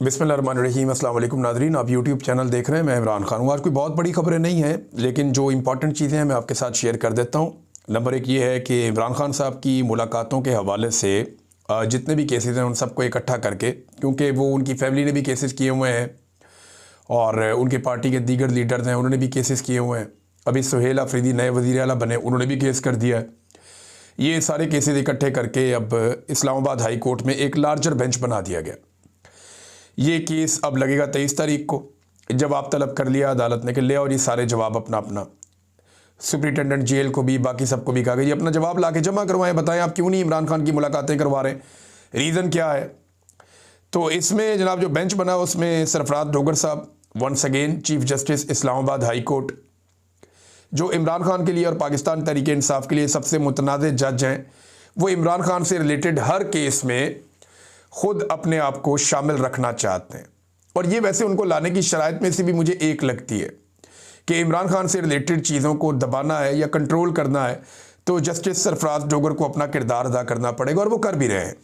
बिस्मिल्लाहिर्रहमानिर्रहीम। अस्सलाम वालेकुम नाज़रीन, आप यूट्यूब चैनल देख रहे हैं। मैं इमरान खान हूँ। आज कोई बहुत बड़ी खबरें नहीं हैं, लेकिन जो इंपॉर्टेंट चीज़ें हैं मैं आपके साथ शेयर कर देता हूँ। नंबर एक ये है कि इमरान खान साहब की मुलाकातों के हवाले से जितने भी केसेस हैं उन सबको इकट्ठा करके, क्योंकि वो उनकी फैमिली ने भी केसेस किए हुए हैं और उनके पार्टी के दीगर लीडर्स हैं उन्होंने भी केसेस किए हुए हैं। अभी सुहेल अफरीदी नए वज़ीर आला बने, उन्होंने भी केस कर दिया है। ये सारे केसेस इकट्ठे करके अब इस्लामाबाद हाई कोर्ट में एक लार्जर बेंच बना दिया गया। ये केस अब लगेगा 23 तारीख को। जवाब तलब कर लिया अदालत ने कि ले और ये सारे जवाब अपना अपना सुप्रिटेंडेंट जेल को भी, बाकी सबको भी कहा गया ये अपना जवाब ला के जमा करवाएं, बताएं आप क्यों नहीं इमरान खान की मुलाकातें करवा रहे हैं, रीज़न क्या है। तो इसमें जनाब जो बेंच बना उसमें सरफराज डोगर साहब, once again chief justice Islamabad high court, जो इमरान खान के लिए और पाकिस्तान तहरीक इंसाफ के लिए सबसे मुतनाज़ जज हैं, वो इमरान खान से रिलेटेड हर केस में ख़ुद अपने आप को शामिल रखना चाहते हैं। और ये वैसे उनको लाने की शराइत में से भी मुझे एक लगती है कि इमरान खान से रिलेटेड चीज़ों को दबाना है या कंट्रोल करना है तो जस्टिस सरफराज डोगर को अपना किरदार अदा करना पड़ेगा, और वो कर भी रहे हैं।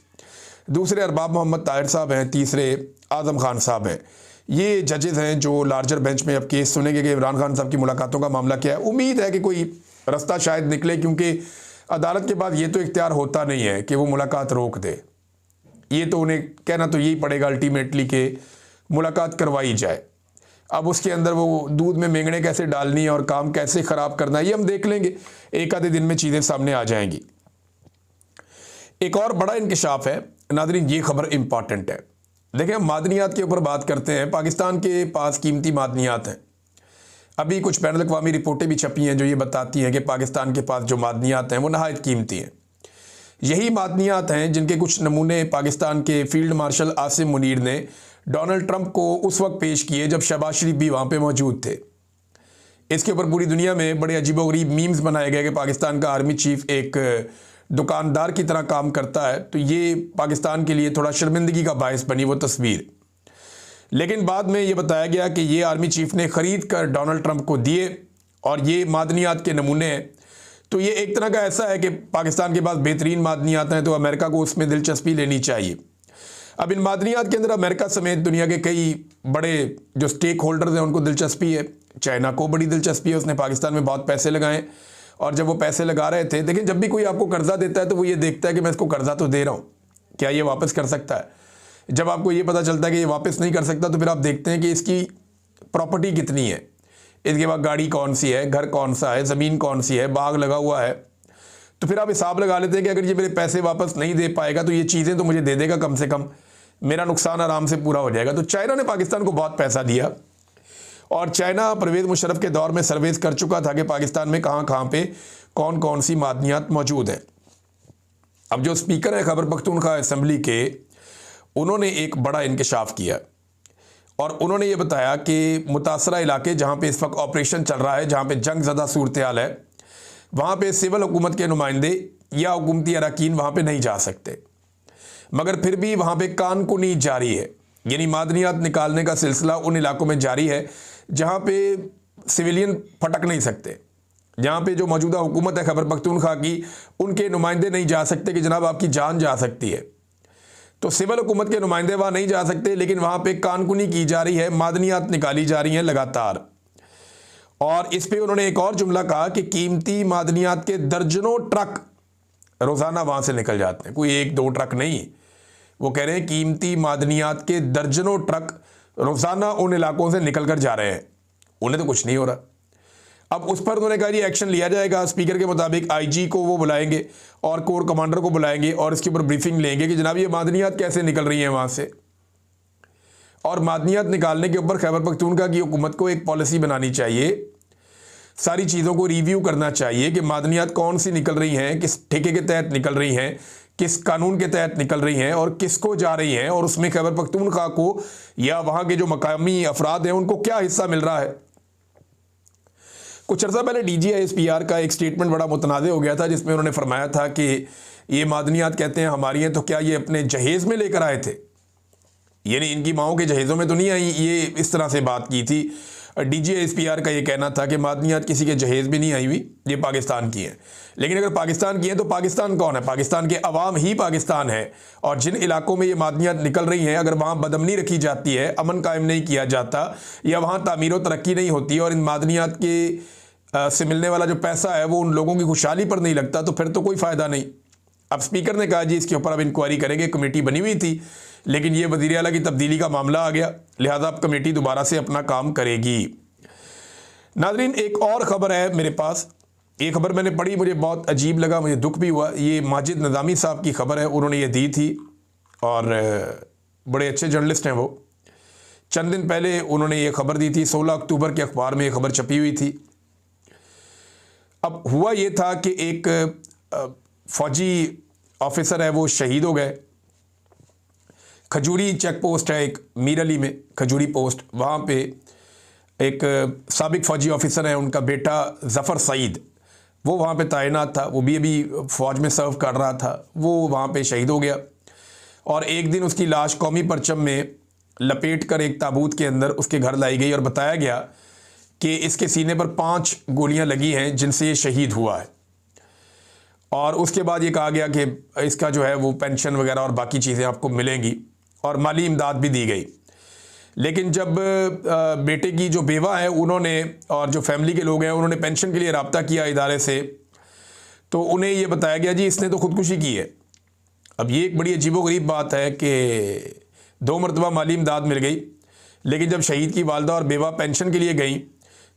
दूसरे अरबाब मोहम्मद ताहिर साहब हैं, तीसरे आज़म खान साहब हैं। ये जजेज़ हैं जो लार्जर बेंच में अब केस सुनेंगे कि इमरान खान साहब की मुलाकातों का मामला क्या है। उम्मीद है कि कोई रास्ता शायद निकले, क्योंकि अदालत के बाद ये तो इख्तियार होता नहीं है कि वो मुलाकात रोक दे। ये तो उन्हें कहना तो यही पड़ेगा अल्टीमेटली कि मुलाकात करवाई जाए। अब उसके अंदर वो दूध में मेंगड़े कैसे डालनी है और काम कैसे ख़राब करना है ये हम देख लेंगे, एक आधे दिन में चीज़ें सामने आ जाएंगी। एक और बड़ा इंकशाफ है नाज़रीन, ये खबर इंपॉर्टेंट है। देखें, हम मादनियात के ऊपर बात करते हैं। पाकिस्तान के पास कीमती मादनियात हैं। अभी कुछ बैनुल अक़वामी रिपोर्टें भी छपी हैं जो ये बताती हैं कि पाकिस्तान के पास जो मादनियात हैं वो नहायत कीमती हैं। यही मादनियात हैं जिनके कुछ नमूने पाकिस्तान के फील्ड मार्शल आसिम मुनीर ने डोनाल्ड ट्रंप को उस वक्त पेश किए जब शहबाज शरीफ भी वहाँ पे मौजूद थे। इसके ऊपर पूरी दुनिया में बड़े अजीबोगरीब मीम्स बनाए गए कि पाकिस्तान का आर्मी चीफ एक दुकानदार की तरह काम करता है। तो ये पाकिस्तान के लिए थोड़ा शर्मिंदगी का बायस बनी वो तस्वीर। लेकिन बाद में ये बताया गया कि ये आर्मी चीफ ने ख़रीद कर डोनाल्ड ट्रंप को दिए और ये मादनियात के नमूने हैं। तो ये एक तरह का ऐसा है कि पाकिस्तान के पास बेहतरीन मादनियात हैं तो अमेरिका को उसमें दिलचस्पी लेनी चाहिए। अब इन मादनियात के अंदर अमेरिका समेत दुनिया के कई बड़े जो स्टेक होल्डर्स हैं उनको दिलचस्पी है। चाइना को बड़ी दिलचस्पी है, उसने पाकिस्तान में बहुत पैसे लगाए। और जब वो पैसे लगा रहे थे, लेकिन जब भी कोई आपको कर्जा देता है तो वो ये देखता है कि मैं इसको कर्जा तो दे रहा हूँ, क्या ये वापस कर सकता है। जब आपको ये पता चलता है कि ये वापस नहीं कर सकता तो फिर आप देखते हैं कि इसकी प्रॉपर्टी कितनी है, इसके बाद गाड़ी कौन सी है, घर कौन सा है, ज़मीन कौन सी है, बाग लगा हुआ है। तो फिर आप हिसाब लगा लेते हैं कि अगर ये मेरे पैसे वापस नहीं दे पाएगा तो ये चीज़ें तो मुझे दे देगा, कम से कम मेरा नुकसान आराम से पूरा हो जाएगा। तो चाइना ने पाकिस्तान को बहुत पैसा दिया और चाइना परवेज़ मुशर्रफ के दौर में सर्वेस कर चुका था कि पाकिस्तान में कहाँ कहाँ पे कौन कौन सी मादनियात मौजूद हैं। अब जो स्पीकर है खैबर पख्तूनख्वा असम्बली के, उन्होंने एक बड़ा इंकशाफ किया और उन्होंने ये बताया कि मुतासरा इलाके जहाँ पे इस वक्त ऑपरेशन चल रहा है, जहाँ पे जंग ज़दा सूरत हाल है, वहाँ पे सिविल हुकूमत के नुमाइंदे या हुकूमती अरकान वहाँ पे नहीं जा सकते, मगर फिर भी वहाँ पे कानकुनी जारी है। यानी मादनियात निकालने का सिलसिला उन इलाकों में जारी है जहाँ पे सिविलियन फटक नहीं सकते, जहाँ पे जो मौजूदा हुकूमत है खैबर पख्तूनख्वा की, उनके नुमाइंदे नहीं जा सकते कि जनाब आपकी जान जा सकती है। तो सिविल हुकूमत के नुमाइंदे वहाँ नहीं जा सकते, लेकिन वहाँ पे कानकुनी की जा रही है, मादनियात निकाली जा रही हैं लगातार। और इस पे उन्होंने एक और जुमला कहा कि कीमती मादनियात के दर्जनों ट्रक रोज़ाना वहाँ से निकल जाते हैं, कोई एक दो ट्रक नहीं। वो कह रहे हैं कीमती मादनियात के दर्जनों ट्रक रोज़ाना उन इलाकों से निकल कर जा रहे हैं, उन्हें तो कुछ नहीं हो रहा। अब उस पर उन्होंने कहा जी एक्शन लिया जाएगा। स्पीकर के मुताबिक आईजी को वो बुलाएंगे और कोर कमांडर को बुलाएंगे और इसके ऊपर ब्रीफिंग लेंगे कि जनाब ये मादनियात कैसे निकल रही हैं वहाँ से। और मादनियात निकालने के ऊपर खैबर पख्तूनख्वा की हुकूमत को एक पॉलिसी बनानी चाहिए, सारी चीज़ों को रिव्यू करना चाहिए कि मादनियात कौन सी निकल रही हैं, किस ठेके के तहत निकल रही हैं, किस कानून के तहत निकल रही हैं और किसको जा रही हैं, और उसमें खैबर पख्तूनख्वा को या वहाँ के जो मकामी अफराद हैं उनको क्या हिस्सा मिल रहा है। कुछ अर्सा पहले DGISPR का एक स्टेटमेंट बड़ा मुतनाज़ हो गया था जिसमें उन्होंने फरमाया था कि ये मादनियात कहते हैं हमारी हैं, तो क्या ये अपने जहेज़ में लेकर आए थे, यानी इनकी माओं के जहेज़ों में तो नहीं आई। ये इस तरह से बात की थी। DGISPR का ये कहना था कि मादनियात किसी के जहेज़ भी नहीं आई हुई, ये पाकिस्तान की हैं। लेकिन अगर पाकिस्तान की हैं तो पाकिस्तान कौन है? पाकिस्तान के अवाम ही पाकिस्तान है। और जिन इलाकों में ये मादनियात निकल रही हैं, अगर वहाँ बदअमनी रखी जाती है, अमन कायम नहीं किया जाता, या वहाँ तामीर व तरक्की नहीं होती और इन मादनियात के से मिलने वाला जो पैसा है वो उन लोगों की खुशहाली पर नहीं लगता, तो फिर तो कोई फ़ायदा नहीं। अब स्पीकर ने कहा जी इसके ऊपर अब इंक्वायरी करेंगे। कमेटी बनी हुई थी, लेकिन ये वज़ीर आला की तब्दीली का मामला आ गया, लिहाजा अब कमेटी दोबारा से अपना काम करेगी। नाज़रीन, एक और ख़बर है मेरे पास। ये खबर मैंने पढ़ी, मुझे बहुत अजीब लगा, मुझे दुख भी हुआ। ये माजिद निज़ामी साहब की ख़बर है, उन्होंने ये दी थी और बड़े अच्छे जर्नलिस्ट हैं वो। चंद दिन पहले उन्होंने ये खबर दी थी, 16 अक्टूबर के अखबार में ये खबर छपी हुई थी। अब हुआ ये था कि एक फ़ौजी ऑफिसर है वो शहीद हो गए। खजूरी चेक पोस्ट है एक मीर अली में, खजूरी पोस्ट, वहाँ पे एक साबिक फ़ौजी ऑफिसर है, उनका बेटा ज़फ़र सईद, वो वहाँ पे तैनात था, वो भी अभी फ़ौज में सर्व कर रहा था, वो वहाँ पे शहीद हो गया। और एक दिन उसकी लाश कौमी परचम में लपेट कर एक ताबूत के अंदर उसके घर लाई गई और बताया गया कि इसके सीने पर 5 गोलियां लगी हैं जिनसे ये शहीद हुआ है। और उसके बाद ये कहा गया कि इसका जो है वो पेंशन वगैरह और बाकी चीज़ें आपको मिलेंगी और माली इमदाद भी दी गई। लेकिन जब बेटे की जो बेवा है उन्होंने और जो फैमिली के लोग हैं उन्होंने पेंशन के लिए रब्ता किया इदारे से, तो उन्हें ये बताया गया जी इसने तो ख़ुदकुशी की है। अब ये एक बड़ी अजीबोगरीब बात है कि 2 मरतबा माली इमदाद मिल गई, लेकिन जब शहीद की वालदा और बेवा पेंशन के लिए गई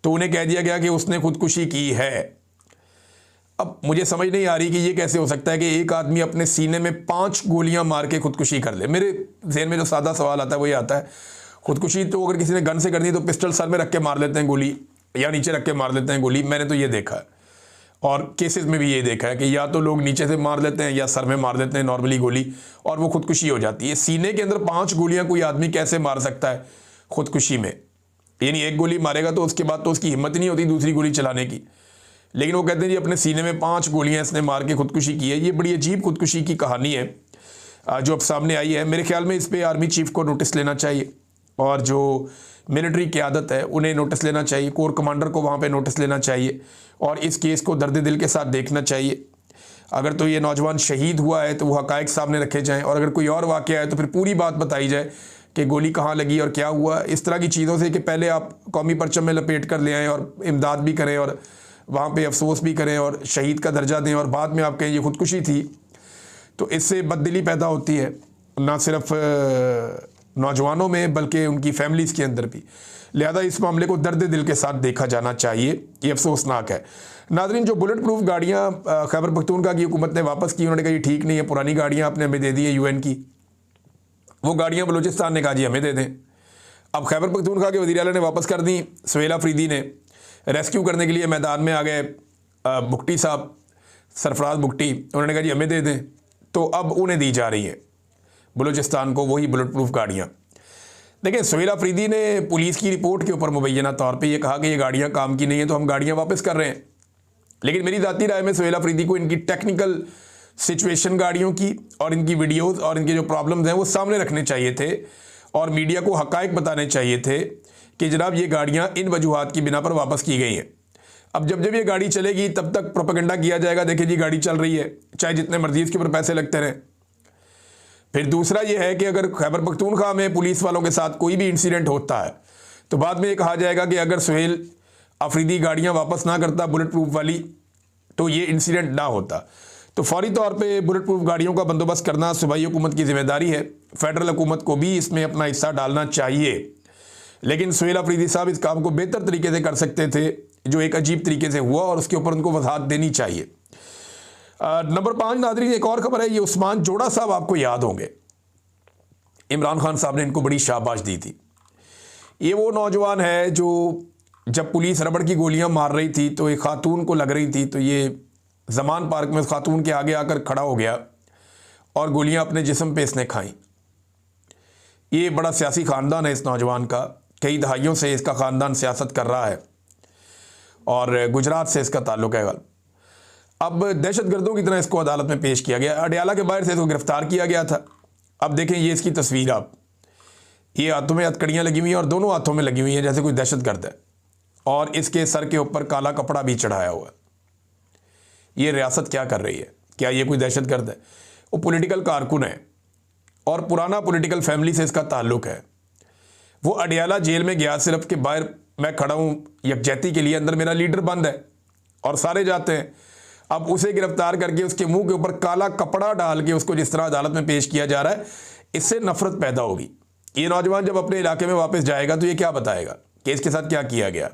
तो उन्हें कह दिया गया कि उसने ख़ुदकुशी की है। अब मुझे समझ नहीं आ रही कि ये कैसे हो सकता है कि एक आदमी अपने सीने में 5 गोलियां मार के ख़ुदकुशी कर ले। मेरे जहन में जो सादा सवाल आता है वो ये आता है, ख़ुदकुशी तो अगर किसी ने गन से करनी तो पिस्टल सर में रख के मार लेते हैं गोली, या नीचे रख के मार लेते हैं गोली। मैंने तो ये देखा है और केसेस में भी ये देखा है कि या तो लोग नीचे से मार लेते हैं या सर में मार देते हैं नॉर्मली गोली, और वो ख़ुदकुशी हो जाती है। सीने के अंदर 5 गोलियां कोई आदमी कैसे मार सकता है ख़ुदकुशी में? यानी एक गोली मारेगा तो उसके बाद तो उसकी हिम्मत नहीं होती दूसरी गोली चलाने की, लेकिन वो कहते हैं जी अपने सीने में 5 गोलियां इसने मार के ख़ुदकुशी की है। ये बड़ी अजीब ख़ुदकुशी की कहानी है जो अब सामने आई है। मेरे ख्याल में इस पर आर्मी चीफ को नोटिस लेना चाहिए और जो मिलिट्री क़यादत है उन्हें नोटिस लेना चाहिए, कोर कमांडर को वहाँ पे नोटिस लेना चाहिए और इस केस को दर्द दिल के साथ देखना चाहिए। अगर तो ये नौजवान शहीद हुआ है तो वो हक़ाइक़ सामने रखे जाएँ, और अगर कोई और वाक़या है तो फिर पूरी बात बताई जाए कि गोली कहाँ लगी और क्या हुआ। इस तरह की चीज़ों से कि पहले आप कौमी परचम में लपेट कर ले आएँ और इमदाद भी करें और वहाँ पे अफसोस भी करें और शहीद का दर्जा दें, और बाद में आप कहें ये ख़ुदकुशी थी, तो इससे बददिली पैदा होती है ना सिर्फ नौजवानों में बल्कि उनकी फैमिलीज़ के अंदर भी। लिहाजा इस मामले को दर्द दिल के साथ देखा जाना चाहिए, ये अफसोसनाक है। नाज़रीन, जो बुलेट प्रूफ गाड़ियाँ खैबर पख्तूनख्वा की हुकूमत ने वापस की, उन्होंने कहा ये ठीक नहीं है, पुरानी गाड़ियाँ आपने हमें दे दी है UN की, वो गाड़ियाँ बलूचिस्तान ने कहा जी हमें दे दें। अब खैबर पख्तूनख्वा के वज़ीर आला ने वापस कर दी। सुहेल अफरीदी ने रेस्क्यू करने के लिए मैदान में आ गए, बुगटी साहब, सरफराज बुगटी, उन्होंने कहा जी हमें दे दें, तो अब उन्हें दी जा रही है बलूचिस्तान को वही बुलेट प्रूफ गाड़ियाँ। देखिए, सुहेल अफरीदी ने पुलिस की रिपोर्ट के ऊपर मुबैना तौर पे ये कहा कि ये गाड़ियाँ काम की नहीं है तो हम गाड़ियाँ वापस कर रहे हैं। लेकिन मेरी ज़ाती राय में सुहेल अफरीदी को इनकी टेक्निकल सिचुएशन गाड़ियों की और इनकी वीडियोस और इनके जो प्रॉब्लम्स हैं वो सामने रखने चाहिए थे और मीडिया को हक़ाइक़ बताने चाहिए थे कि जनाब ये गाड़ियाँ इन वजूहात की बिना पर वापस की गई हैं। अब जब जब ये गाड़ी चलेगी तब तक प्रोपेगेंडा किया जाएगा, देखिए जी गाड़ी चल रही है, चाहे जितने मर्जी इसके ऊपर पैसे लगते रहें। फिर दूसरा ये है कि अगर खैबर पख्तूनख्वा में पुलिस वालों के साथ कोई भी इंसिडेंट होता है तो बाद में ये कहा जाएगा कि अगर सुहेल अफरीदी गाड़ियाँ वापस ना करता बुलेट प्रूफ वाली तो ये इंसिडेंट ना होता। तो फौरी तौर पे बुलेट प्रूफ गाड़ियों का बंदोबस्त करना सूबाई हुकूमत की ज़िम्मेदारी है, फेडरल हुकूमत को भी इसमें अपना हिस्सा डालना चाहिए। लेकिन सुहेल अफरीदी साहब इस काम को बेहतर तरीके से कर सकते थे, जो एक अजीब तरीके से हुआ, और उसके ऊपर उनको वजाहत देनी चाहिए। नंबर 5 नाज़रीन, एक और खबर है, ये उस्मान जोड़ा साहब आपको याद होंगे, इमरान खान साहब ने इनको बड़ी शाबाश दी थी। ये वो नौजवान है जो जब पुलिस रबड़ की गोलियां मार रही थी तो एक खातून को लग रही थी, तो ये ज़मान पार्क में उस खातून के आगे आकर खड़ा हो गया और गोलियां अपने जिस्म पे इसने खाई। ये बड़ा सियासी ख़ानदान है इस नौजवान का, कई दहाइयों से इसका ख़ानदान सियासत कर रहा है और गुजरात से इसका ताल्लुक़ है। अब दहशतगर्दों की तरह इसको अदालत में पेश किया गया, अडयाला के बाहर से इसको गिरफ़्तार किया गया था। अब देखें ये इसकी तस्वीर, आप ये हाथों में हथकड़ियाँ लगी हुई हैं और दोनों हाथों में लगी हुई हैं जैसे कोई दहशतगर्द है। और इसके सर के ऊपर काला कपड़ा भी चढ़ाया हुआ है। ये रियासत क्या कर रही है? क्या ये कोई दहशतगर्द है? वो पॉलिटिकल कारकुन है और पुराना पॉलिटिकल फैमिली से इसका ताल्लुक है। वो अडियाला जेल में गया सिर्फ कि बाहर मैं खड़ा हूँ यकजहती के लिए, अंदर मेरा लीडर बंद है और सारे जाते हैं। अब उसे गिरफ्तार करके उसके मुंह के ऊपर काला कपड़ा डाल के उसको जिस तरह अदालत में पेश किया जा रहा है, इससे नफरत पैदा होगी। ये नौजवान जब अपने इलाके में वापस जाएगा तो ये क्या बताएगा कि इसके साथ क्या किया गया,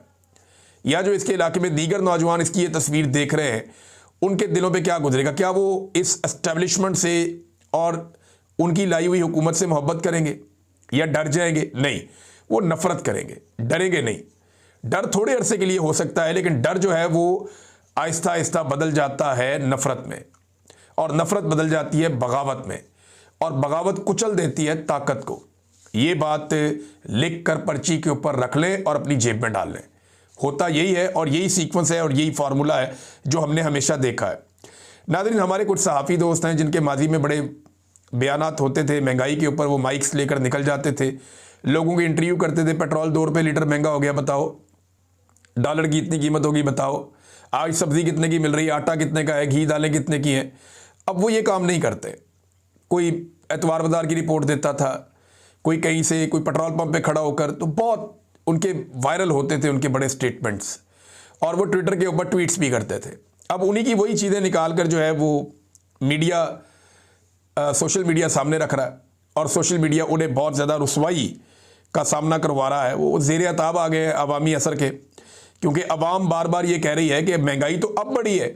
या जो इसके इलाके में दीगर नौजवान इसकी ये तस्वीर देख रहे हैं उनके दिलों पे क्या गुजरेगा? क्या वो इस एस्टेब्लिशमेंट से और उनकी लाई हुई हुकूमत से मोहब्बत करेंगे या डर जाएंगे? नहीं, वो नफरत करेंगे, डरेंगे नहीं। डर थोड़े अरसे के लिए हो सकता है, लेकिन डर जो है वो आहिस्ता आहिस्ता बदल जाता है नफरत में, और नफरत बदल जाती है बगावत में, और बगावत कुचल देती है ताकत को। ये बात लिख कर पर्ची के ऊपर रख लें और अपनी जेब में डाल लें। होता यही है और यही सीक्वेंस है और यही फार्मूला है जो हमने हमेशा देखा है। नाज़रीन, हमारे कुछ सहाफ़ी दोस्त हैं जिनके माजी में बड़े बयानात होते थे महंगाई के ऊपर, वो माइक्स लेकर निकल जाते थे, लोगों की इंटरव्यू करते थे। पेट्रोल 2 रुपये लीटर महंगा हो गया, बताओ, डॉलर की इतनी कीमत होगी, बताओ, आज सब्ज़ी कितने की मिल रही है, आटा कितने का है, घी दालें कितने की हैं। अब वो ये काम नहीं करते। कोई एतवार बाज़ार की रिपोर्ट देता था, कोई कहीं से कोई पेट्रोल पंप पे खड़ा होकर, तो बहुत उनके वायरल होते थे उनके बड़े स्टेटमेंट्स, और वो ट्विटर के ऊपर ट्वीट्स भी करते थे। अब उन्हीं की वही चीज़ें निकाल कर जो है वो मीडिया, सोशल मीडिया सामने रख रहा है, और सोशल मीडिया उन्हें बहुत ज़्यादा रुसवाई का सामना करवा रहा है। वो ज़ेर अताब आ गए अवामी असर के, क्योंकि अवाम बार बार ये कह रही है कि महंगाई तो अब बढ़ी है।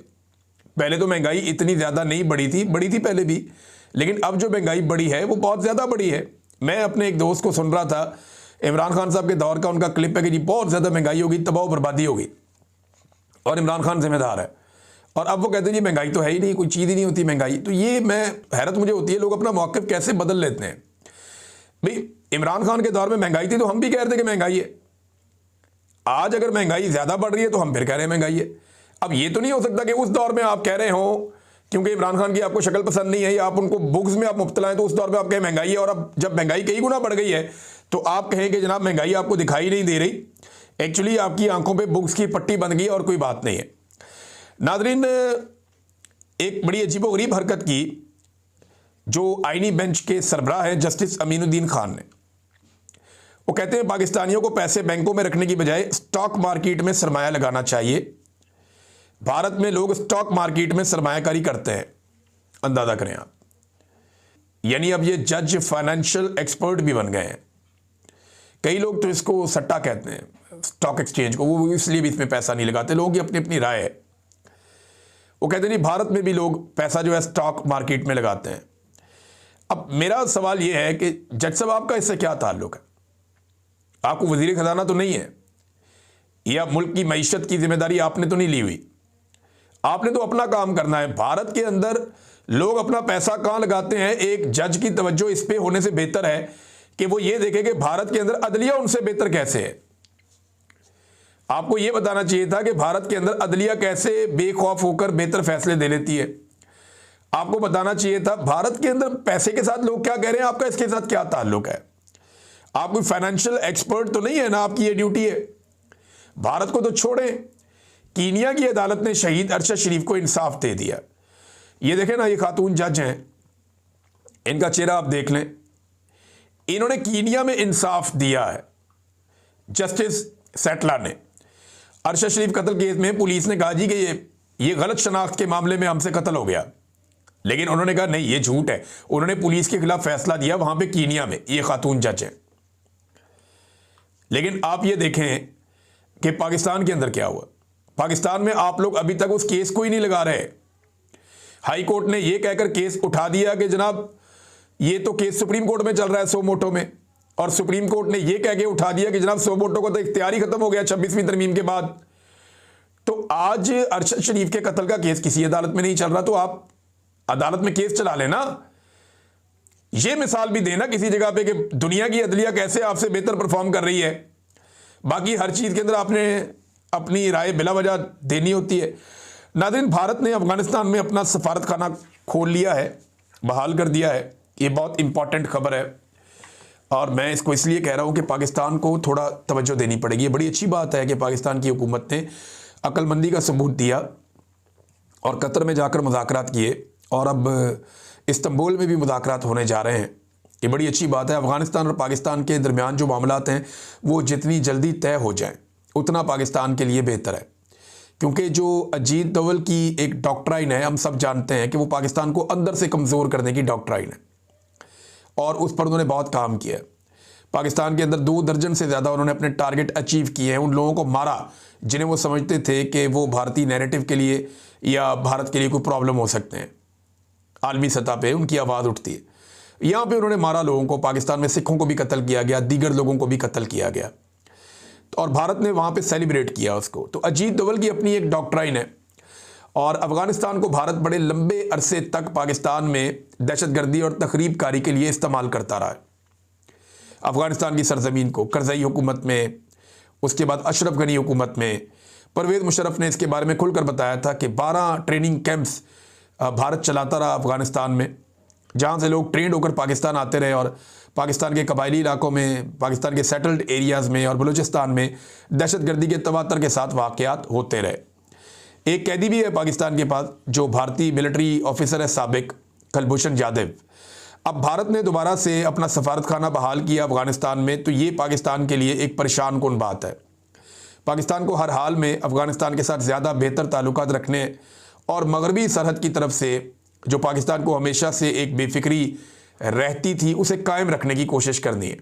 पहले तो महंगाई इतनी ज़्यादा नहीं बढ़ी थी पहले भी, लेकिन अब जो महंगाई बढ़ी है वो बहुत ज़्यादा बढ़ी है। मैं अपने एक दोस्त को सुन रहा था, इमरान खान साहब के दौर का उनका क्लिप है कि जी बहुत ज़्यादा महंगाई होगी, तबाह बर्बादी होगी, और इमरान खान जिम्मेदार है। और अब वो कहते हैं जी महंगाई तो है ही नहीं, कोई चीज़ ही नहीं होती महंगाई। तो ये मैं हैरत मुझे होती है, लोग अपना मौक़िफ़ कैसे बदल लेते हैं। भाई इमरान खान के दौर में महंगाई थी तो हम भी कह रहे थे कि महंगाई है। आज अगर महंगाई ज़्यादा बढ़ रही है तो हम फिर कह रहे हैं महंगाई है। अब ये तो नहीं हो सकता कि उस दौर में आप कह रहे हो क्योंकि इमरान खान की आपको शक्ल पसंद नहीं है या आप उनको बुग्स में आप मुब्तला हैं, तो उस दौर में आप कहें महंगाई है, और अब जब महंगाई कई गुना बढ़ गई है तो आप कहें कि जनाब महंगाई आपको दिखाई नहीं दे रही, एक्चुअली आपकी आंखों पे बुग्स की पट्टी बन गई और कोई बात नहीं है। नाज़रीन, एक बड़ी अजीबोगरीब हरकत की जो आईनी बेंच के सरबराह हैं जस्टिस अमीनुद्दीन खान ने। वो कहते हैं पाकिस्तानियों को पैसे बैंकों में रखने की बजाय स्टॉक मार्केट में सरमाया लगाना चाहिए। भारत में लोग स्टॉक मार्केट में सरमायाकारी करते हैं, अंदाजा करें आप। यानी अब ये जज फाइनेंशियल एक्सपर्ट भी बन गए हैं। कई लोग तो इसको सट्टा कहते हैं, स्टॉक एक्सचेंज को, वो इसलिए भी इसमें पैसा नहीं लगाते। लोगों की अपनी अपनी राय है। वो कहते हैं भारत में भी लोग पैसा जो है स्टॉक मार्केट में लगाते हैं। अब मेरा सवाल ये है कि जज साहब आपका इससे क्या ताल्लुक है? आपको वजीर खजाना तो नहीं है, या मुल्क की मईशत की जिम्मेदारी आपने तो नहीं ली हुई। आपने तो अपना काम करना है। भारत के अंदर लोग अपना पैसा कहाँ लगाते हैं, एक जज की तवज्जो इस पे होने से बेहतर है कि वो ये देखे कि भारत के अंदर अदलिया उनसे बेहतर कैसे है। आपको ये बताना चाहिए था कि भारत के अंदर अदलिया कैसे बेखौफ होकर बेहतर फैसले दे लेती है। आपको बताना चाहिए था भारत के अंदर पैसे के साथ लोग क्या कह रहे हैं, आपका इसके साथ क्या ताल्लुक है। आप कोई फाइनेंशियल एक्सपर्ट तो नहीं है ना, आपकी ये ड्यूटी है। भारत को तो छोड़ें, कीनिया की अदालत ने शहीद अरशद शरीफ को इंसाफ दे दिया। ये देखें ना, ये खातून जज हैं, इनका चेहरा आप देख लें। इन्होंने कीनिया में इंसाफ दिया है। जस्टिस सेटला ने अरशद शरीफ कत्ल केस में पुलिस ने कहा जी कि ये गलत शनाख्त के मामले में हमसे कत्ल हो गया, लेकिन उन्होंने कहा नहीं, ये झूठ है। उन्होंने पुलिस के खिलाफ फैसला दिया वहां पे कीनिया में। ये खातून जज है। लेकिन आप ये देखें कि पाकिस्तान के अंदर क्या हुआ। पाकिस्तान में आप लोग अभी तक उस केस को ही नहीं लगा रहे। हाई कोर्ट ने यह कहकर केस उठा दिया कि जनाब ये तो केस सुप्रीम कोर्ट में चल रहा है सो मोटो में, और सुप्रीम कोर्ट ने यह कह के उठा दिया कि जनाब सो मोटो का तो इख्तियार ही खत्म हो गया 26वीं तरमीम के बाद। तो आज अरशद शरीफ के कत्ल का केस किसी अदालत में नहीं चल रहा, तो आप अदालत में केस चला लेना। यह मिसाल भी देना किसी जगह पे कि दुनिया की अदलिया कैसे आपसे बेहतर परफॉर्म कर रही है। बाकी हर चीज़ के अंदर आपने अपनी राय बिला वजह देनी होती है। नाज़रीन, भारत ने अफगानिस्तान में अपना सफारत खाना खोल लिया है, बहाल कर दिया है। ये बहुत इंपॉर्टेंट खबर है। और मैं इसको इसलिए कह रहा हूँ कि पाकिस्तान को थोड़ा तवज्जो देनी पड़ेगी। ये बड़ी अच्छी बात है कि पाकिस्तान की हुकूमत ने अक्लमंदी का सबूत दिया और कतर में जाकर मुज़ाकरात किए और अब इस्तांबुल में भी मुज़ाकरात होने जा रहे हैं। ये बड़ी अच्छी बात है। अफ़गानिस्तान और पाकिस्तान के दरमियान जो मामलात हैं वो जितनी जल्दी तय हो जाएं उतना पाकिस्तान के लिए बेहतर है, क्योंकि जो अजीत दोवल की एक डॉक्ट्राइन है, हम सब जानते हैं कि वो पाकिस्तान को अंदर से कमज़ोर करने की डॉक्ट्राइन है और उस पर उन्होंने बहुत काम किया है। पाकिस्तान के अंदर 2 दर्जन से ज़्यादा उन्होंने अपने टारगेट अचीव किए हैं। उन लोगों को मारा जिन्हें वो समझते थे कि वो भारतीय नैरेटिव के लिए या भारत के लिए कोई प्रॉब्लम हो सकते हैं, आलमी सतह पे उनकी आवाज़ उठती है। यहाँ पे उन्होंने मारा लोगों को। पाकिस्तान में सिखों को भी कत्ल किया गया, दीगर लोगों को भी कत्ल किया गया और भारत ने वहाँ पे सेलिब्रेट किया उसको। तो अजीत दोवल की अपनी एक डॉक्ट्राइन है और अफ़गानिस्तान को भारत बड़े लंबे अरसे तक पाकिस्तान में दहशतगर्दी और तखरीबकारी के लिए इस्तेमाल करता रहा है। अफ़गानिस्तान की सरजमीन को करज़ई हुकूमत में, उसके बाद अशरफ गनी हुकूमत में, परवेज़ मुशर्रफ ने इसके बारे में खुलकर बताया था कि 12 ट्रेनिंग कैंप्स भारत चलाता रहा अफ़गानिस्तान में, जहाँ से लोग ट्रेंड होकर पाकिस्तान आते रहे और पाकिस्तान के कबायली इलाकों में, पाकिस्तान के सेटल्ड एरियाज़ में और बलूचिस्तान में दहशतगर्दी के तवातर के साथ वाक़यात होते रहे। एक कैदी भी है पाकिस्तान के पास जो भारतीय मिलिट्री ऑफिसर है साबिक, कुलभूषण जाधव। अब भारत ने दोबारा से अपना सफारतखाना बहाल किया अफ़गानिस्तान में, तो ये पाकिस्तान के लिए एक परेशान कुन बात है। पाकिस्तान को हर हाल में अफ़गानिस्तान के साथ ज़्यादा बेहतर ताल्लुकात रखने और मगरबी सरहद की तरफ से जो पाकिस्तान को हमेशा से एक बेफिक्री रहती थी उसे कायम रखने की कोशिश करनी है,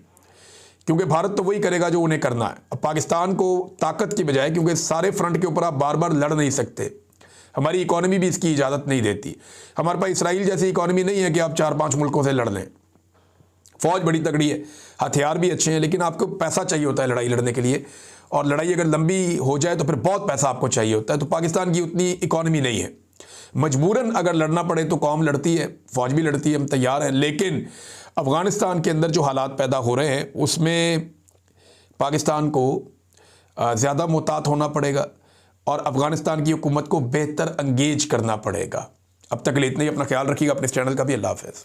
क्योंकि भारत तो वही करेगा जो उन्हें करना है। अब पाकिस्तान को ताकत की बजाय, क्योंकि सारे फ्रंट के ऊपर आप बार बार लड़ नहीं सकते, हमारी इकॉनमी भी इसकी इजाज़त नहीं देती। हमारे पास इसराइल जैसी इकॉनमी नहीं है कि आप 4-5 मुल्कों से लड़ लें। फ़ौज बड़ी तगड़ी है, हथियार भी अच्छे हैं, लेकिन आपको पैसा चाहिए होता है लड़ाई लड़ने के लिए, और लड़ाई अगर लंबी हो जाए तो फिर बहुत पैसा आपको चाहिए होता है। तो पाकिस्तान की उतनी इकॉनमी नहीं है। मजबूरन अगर लड़ना पड़े तो कौम लड़ती है, फ़ौज भी लड़ती है, हम तैयार हैं। लेकिन अफ़गानिस्तान के अंदर जो हालात पैदा हो रहे हैं उसमें पाकिस्तान को ज़्यादा मुहतात होना पड़ेगा और अफ़गानिस्तान की हुकूमत को बेहतर एंगेज करना पड़ेगा। अब तक के लिए इतना ही। अपना ख्याल रखिएगा, अपने इस चैनल का भी। अल्लाह हाफ़िज़।